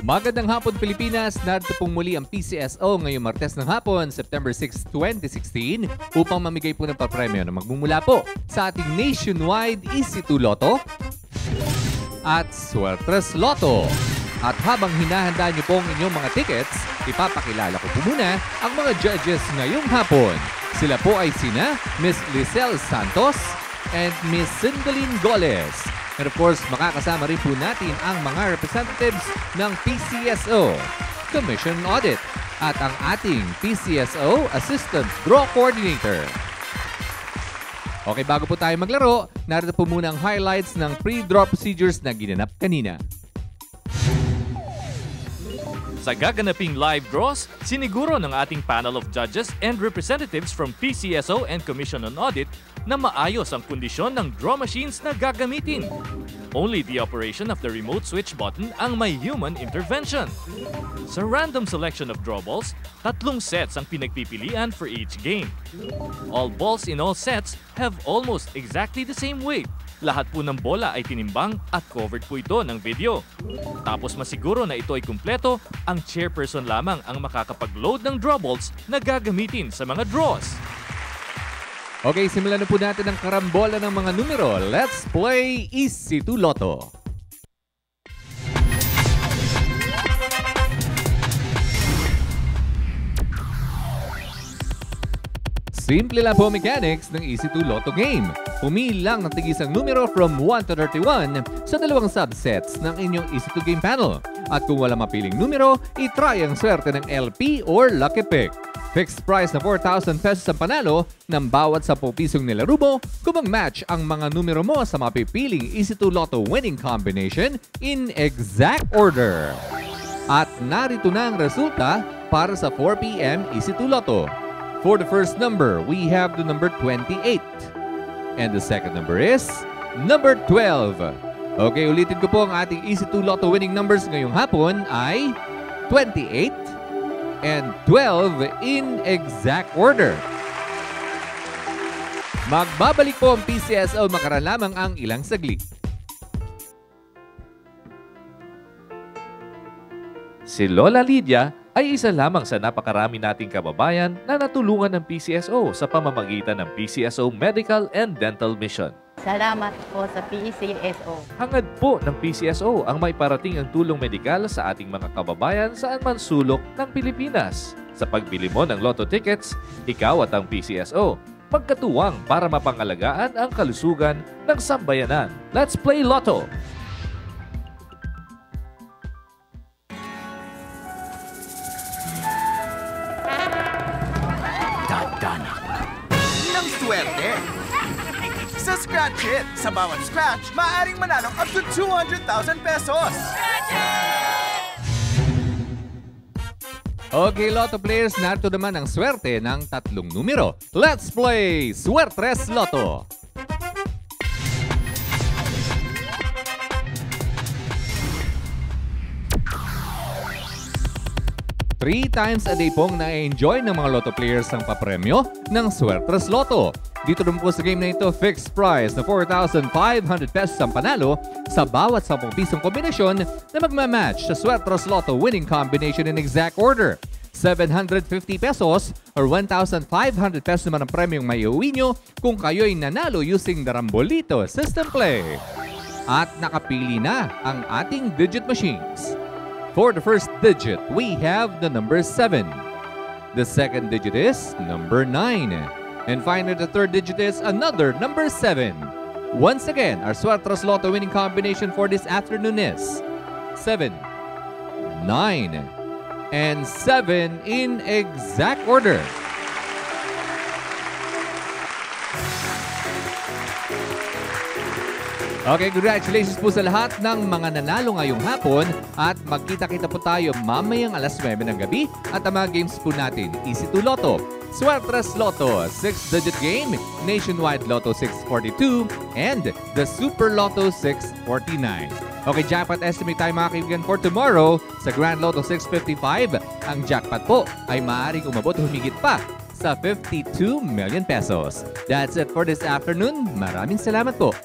Magandang hapon Pilipinas, narito pong muli ang PCSO ngayong Martes ng hapon, September 6, 2016 upang mamigay po ng papremyo na magmumula po sa ating nationwide Easy2 Lotto at Suertres Lotto. At habang hinahanda niyo pong inyong mga tickets, ipapakilala ko po muna ang mga judges ngayong hapon. Sila po ay sina Miss Lizelle Santos and Miss Cindeline Goles. And of course, makakasama rin po natin ang mga representatives ng PCSO, Commission Audit, at ang ating PCSO Assistant Draw Coordinator. Okay, bago po tayo maglaro, narito po muna ang highlights ng pre-draw procedures na ginanap kanina. Sa gaganaping live draws, siniguro ng ating panel of judges and representatives from PCSO and Commission on Audit na maayos ang kondisyon ng draw machines na gagamitin. Only the operation of the remote switch button ang may human intervention. Sa random selection of draw balls, 3 sets ang pinagpipilian for each game. All balls in all sets have almost exactly the same weight. Lahat po ng bola ay tinimbang at covered po ito ng video. Tapos masiguro na ito ay kumpleto, ang chairperson lamang ang makakapag-load ng draw balls na gagamitin sa mga draws. Okay, simulan na po natin ang karambola ng mga numero. Let's play Easy2 Lotto. Simple lang po mechanics ng Easy2 Lotto game. Pumili lang ng tigisang numero from 1 to 31 sa dalawang subsets ng inyong Easy2 game panel. At kung wala mapiling numero, itry ang swerte ng LP or Lucky Pick. Fixed price na 4,000 pesos ang panalo ng bawat 10 pisong nilaro mo kung mag-match ang mga numero mo sa mapipiling Easy2 Lotto winning combination in exact order. At narito na ang resulta para sa 4 p.m. Easy2 Lotto. For the first number, we have the number 28. And the second number is number 12. Okay, ulitin ko po ang ating Easy2 Lotto winning numbers ngayong hapon ay 28 and 12 in exact order. Magbabalik po ang PCSO makaran lamang ang ilang saglit. Si Lola Lydia ay isa lamang sa napakarami nating kababayan na natulungan ng PCSO sa pamamagitan ng PCSO Medical and Dental Mission. Salamat po sa PCSO. Hangad po ng PCSO ang may parating ang tulong medikal sa ating mga kababayan saan man sulok ng Pilipinas. Sa pagbili mo ng lotto tickets, ikaw at ang PCSO magkatuwang para mapangalagaan ang kalusugan ng sambayanan. Let's play Lotto! Ng swerte. Sa Scratch It, sa bawat scratch, maaaring manalo up to 200,000 pesos. Okay, Lotto players, narito naman ang swerte ng 3 numero. Let's play Suertres Lotto! 3 times a day pong na-enjoy ng mga Lotto players ang papremyo ng Suertres Lotto. Dito naman po sa game na ito, fixed price na 4,500 pesos ang panalo sa bawat 10 pisong kombinasyon na magmamatch sa Suertres Lotto winning combination in exact order. 750 pesos or 1,500 pesos naman ang premyong may iuwi nyo kung kayo'y nanalo using the Rambolito System Play. At nakapili na ang ating digit machines. For the first digit, we have the number 7. The second digit is number 9. And finally, the third digit is another number 7. Once again, our Suertres Lotto winning combination for this afternoon is 7, 9, and 7 in exact order. Okay, congratulations po sa lahat ng mga nanalo ngayong hapon at magkita-kita po tayo mamayang alas 9 ng gabi at ang mga games po natin, Easy2 Lotto, Suertres Lotto, 6-digit game, Nationwide Lotto 642, and the Super Lotto 649. Okay, jackpot estimate tayo mga kaibigan for tomorrow sa Grand Lotto 655. Ang jackpot po ay maaaring umabot humigit pa sa 52 million pesos. That's it for this afternoon. Maraming salamat po.